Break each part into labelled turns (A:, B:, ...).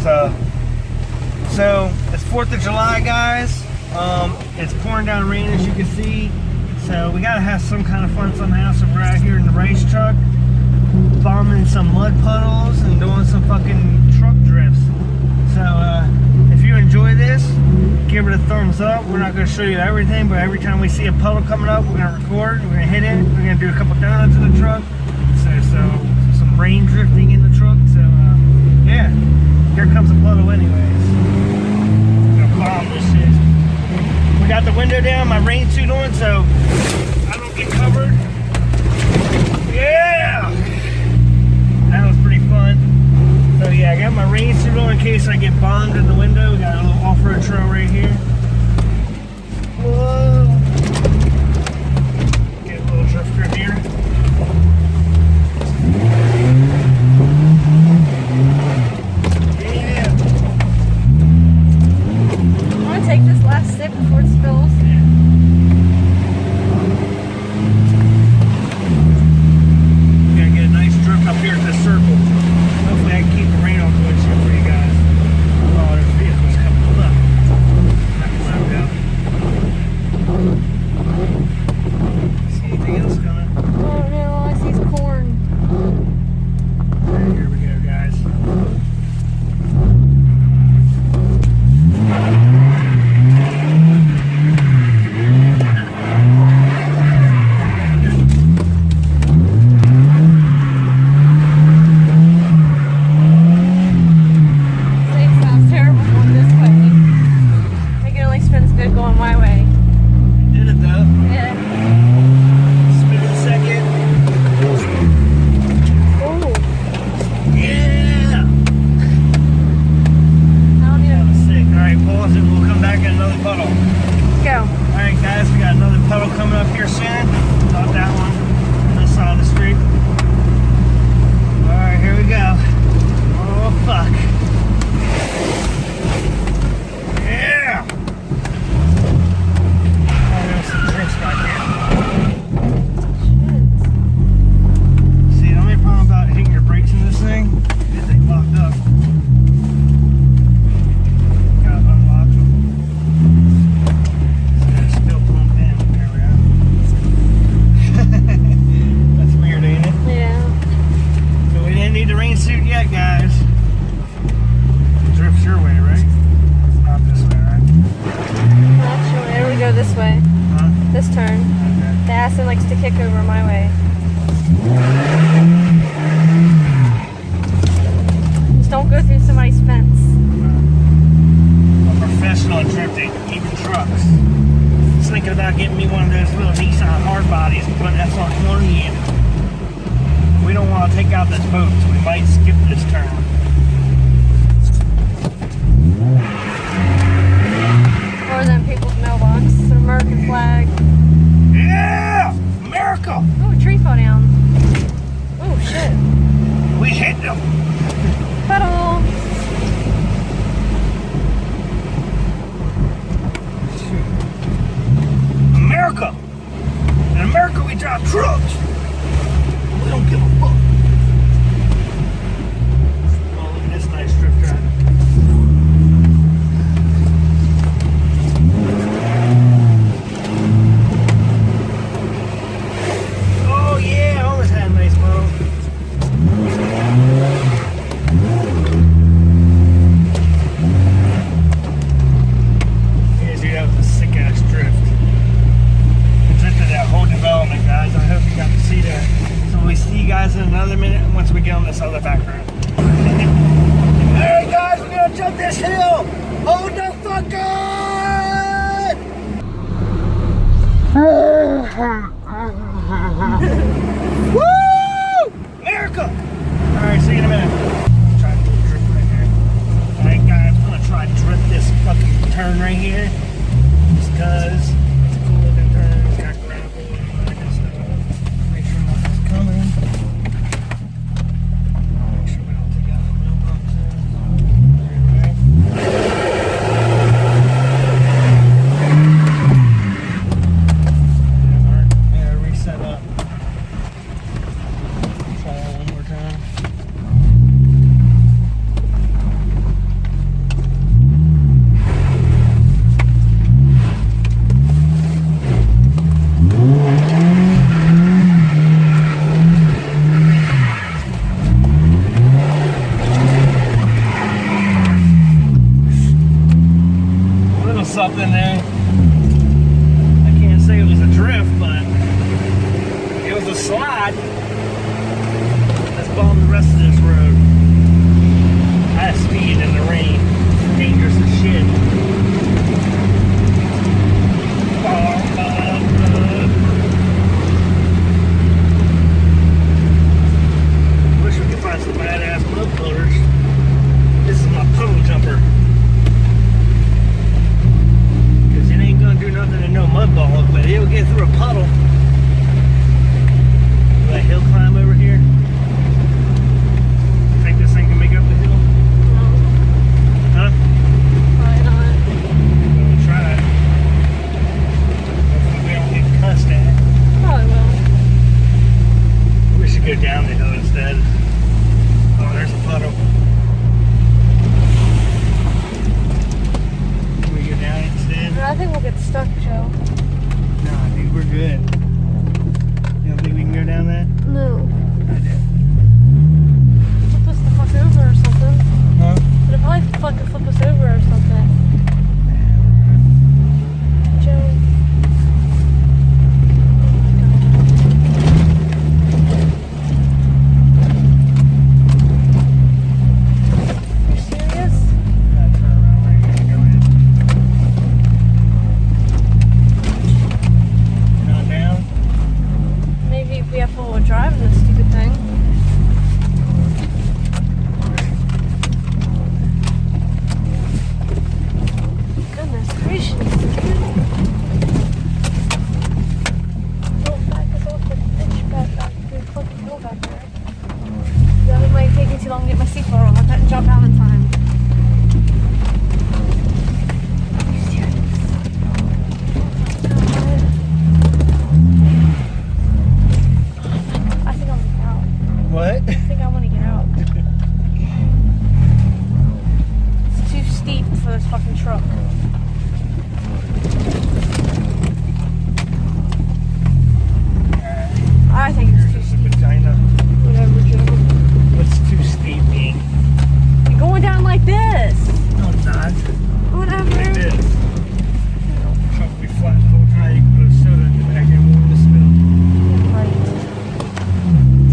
A: anyways, so it's 4th of July, guys. It's pouring down rain, as you can see. So we gotta have some kind of fun somehow. So we're out here in the race truck, bombing some mud puddles and doing some fucking truck drifts. So if you enjoy this, give it a thumbs up. We're not gonna show you everything, but every time we see a puddle coming up, we're gonna record. We're gonna hit it. We're gonna do a couple donuts in the truck. So some rain drifting in the truck. So yeah, here comes a puddle anyways. We're gonna bomb this shit. We got the window down, my rain suit on, so I don't get covered. Yeah! That was pretty fun. So yeah, I got my rain suit on in case I get bombed in the window. We got a little off-road trail right here. Whoa! Get a little drifter here.
B: Take this last sip before it spills.
A: We're gonna get a nice drift up here at this circle. Hopefully I can keep the rain off the windshield for you guys. Oh, there's vehicles coming. Look. Not cloud out. See anything else coming?
B: Oh no, all I see is corn.
A: Alright, here we go, guys.
B: Going my way.
A: Did it though?
B: Yeah.
A: Spin a second.
B: Oh.
A: Yeah!
B: I don't need
A: That was sick. Alright, pause it. We'll come back at another puddle.
B: Let's go.
A: Alright guys, we got another puddle coming up here soon. Not that one. On this side of the street. Alright, here we go. Oh fuck. Yeah! See, the only problem about hitting your brakes in this thing is they locked up. Gotta unlock them. So they're still pumped in. There we go. That's weird, ain't it?
B: Yeah.
A: So we didn't need the rain suit yet, guys. Drift's your way, right? Not this way, right?
B: Not sure. There we go this way.
A: Huh?
B: This turn.
A: Okay.
B: The acid likes to kick over my way. Just don't go through somebody's fence.
A: I'm professional at drifting, even trucks. Just thinking about getting me one of those little Nissan hard bodies and putting SR20 in it. We don't want to take out this boat, so we might skip this turn.
B: Or than people's mailbox. It's an American flag.
A: Yeah! America!
B: Oh, a tree fell down. Oh, shit.
A: We hit them!
B: Puddle!
A: America! In America we drive trucks! We don't give a fuck. Oh, look at this nice drift track. Oh yeah, I always had a nice motor. Yeah, dude, that was a sick ass drift. We drifted that whole development, guys. I hope you got to see that. So we see you guys in another minute once we get on this other back road. Hey guys, we're gonna jump this hill! Hold the fuck on! Woo! America! Alright, see you in a minute. Try to do a drift right here. Alright guys, I'm gonna try to drift this fucking turn right here. Just cause it's a cool looking turn. It's got gravel and all that good stuff. Make sure nothing's coming. Make sure we don't take out the wheel bumps in. Alright. something there. I can't say it was a drift, but it was a slide. Let's bomb the rest of this road. High speed in the rain. Dangerous as shit. Wish we could find some badass mud floaters. This is my puddle jumper. Because it ain't gonna do nothing to no mud ball, but it'll get through a puddle. Will that hill climb over here? Think this thing can make up the hill?
B: No,
A: Huh?
B: probably not.
A: We'll try it. Hopefully we don't get cussed at.
B: Probably will.
A: We should go down the hill instead. Oh, there's a puddle. Can we go down it instead?
B: I think we'll get stuck, Joe.
A: Nah, dude, we're good. You don't think we can go down that?
B: No.
A: I do.
B: Flip us the fuck over or something.
A: Huh?
B: It'll probably fucking flip us over or something. Joe. You serious?
A: Yeah, turn around right here and go in. Not down?
B: Maybe we have four-wheel drive in this stupid thing. Goodness gracious, dude. Don't back us off the bitch back through the fucking hill back there. That might take me too long to get my seatbelt on. I couldn't jump out in time. Are you serious? I think I'm gonna get out.
A: What?
B: I think I want to get out. It's too steep for this fucking truck. I think it's too
A: Here's a
B: steep.
A: vagina.
B: Whatever, Joe.
A: What's too steep mean?
B: You're going down like this.
A: No, it's not.
B: Whatever.
A: Like this. Truck will be flat the whole time. You can put a soda in the back and it won't spill.
B: Right.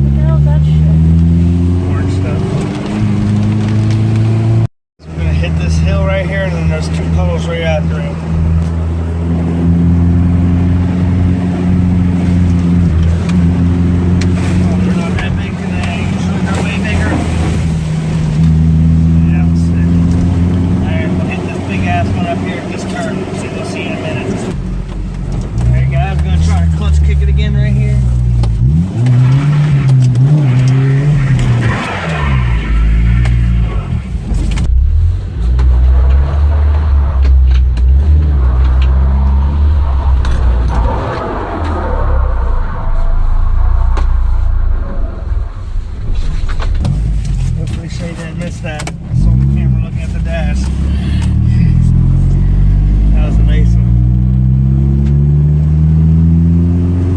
B: What the hell is that shit?
A: Orange stuff. So we're gonna hit this hill right here, and then there's two puddles right after it. Oh, they're not that big today. Usually they're way bigger. Yeah, we'll see. Alright, we'll hit this big ass one up here at this turn. So we'll see in a minute. Alright guys, we're gonna try to clutch kick it again right here. Hopefully Shay didn't miss that. I saw the camera looking at the dash. That was a nice one.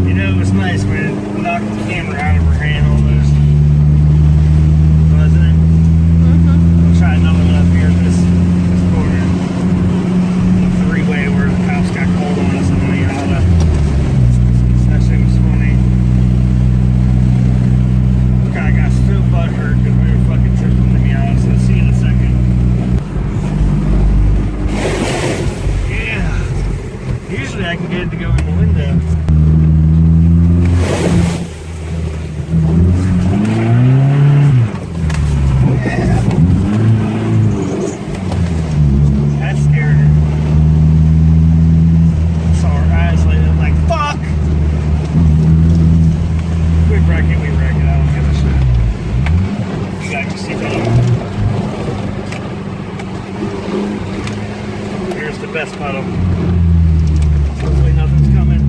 A: You know, it was nice when it knocked the camera out of her hand almost. Wasn't it?
B: Mm-hmm.
A: We'll try another one up here at this corner. The three-way where the cops got called on us in the Miata. That shit was funny. Guy got so butthurt because we were fucking tripping the Miata, so see you in a second. Yeah. Usually I can get it to go in the window. That scared her. Saw her eyes light up like, fuck! We wreck it, we wreck it. I don't give a shit. You got your seatbelt on. Here's the best puddle. Hopefully nothing's coming.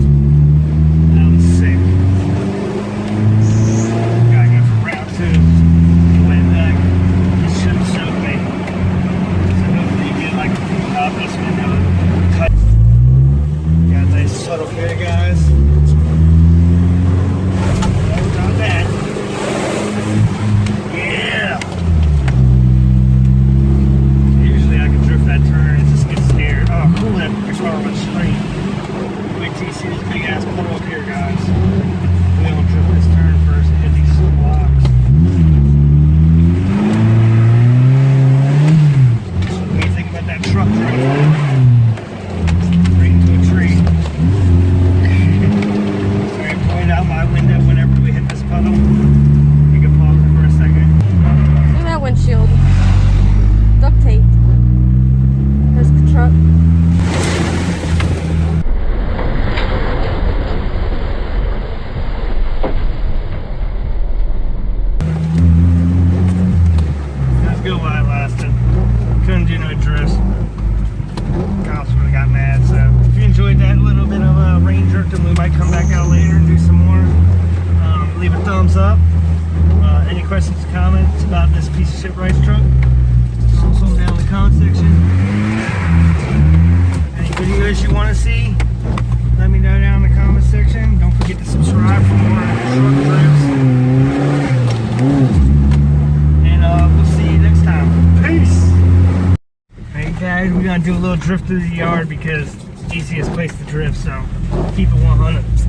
A: That was sick. Gotta go for round 2. Way back. This should have showed me. So hopefully you get like out this window. Got a nice subtle here, guys. Not bad. Yeah. might come back out later and do some more. Leave a thumbs up. Any questions, comments about this piece of shit rice truck? Throw some down in the comment section. Any videos you want to see, let me know down in the comment section. Don't forget to subscribe for more truck drifts. And we'll see you next time. Peace! Hey guys, we're gonna do a little drift through the yard because it's the easiest place to drift, so keep it 100.